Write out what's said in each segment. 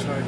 sorry.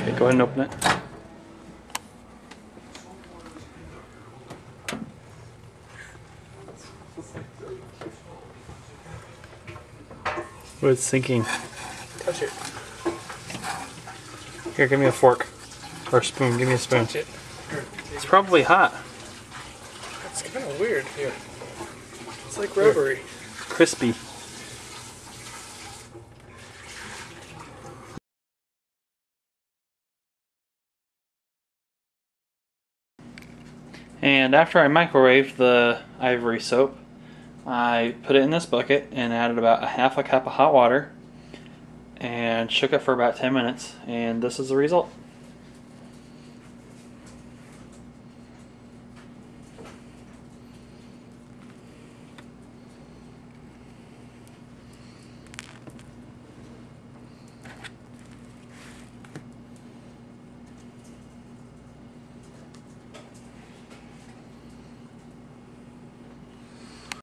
Okay, go ahead and open it. Oh, it's sinking. Touch it. Here, give me a fork. Or a spoon. Give me a spoon. Touch it. It's probably hot. It's kind of weird here. It's like rubbery. Crispy. And after I microwaved the ivory soap, I put it in this bucket and added about a half a cup of hot water and shook it for about 10 minutes, and this is the result.